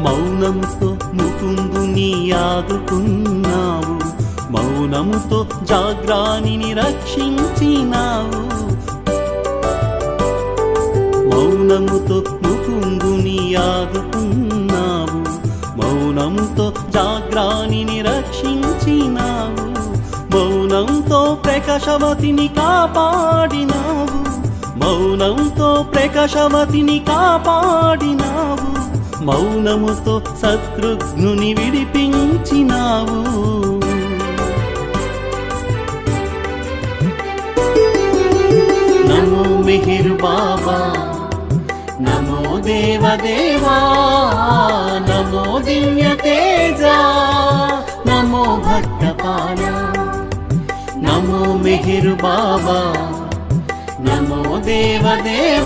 మౌనముతో ముకుందుని ఆదుకున్నావు, మౌనముతో జాగ్రానిని రక్షించినావు. మౌనముతో ముకుందుని ఆదుకున్నావు, మౌనముతో జాగ్రానిని రక్షించినావు. మౌనంతో ప్రకాశవతిని కాపాడినావు, మౌనంతో ప్రకాశవతిని కాపాడినావు. మౌనముతో శత్రుఘ్నుని విడిపించినావు. నమో మెహర్ బాబా, నమో దేవదేవా, నమో దివ్య తేజ, నమో భక్తపాల. నమో మెహర్ బాబా, నమో దేవదేవా.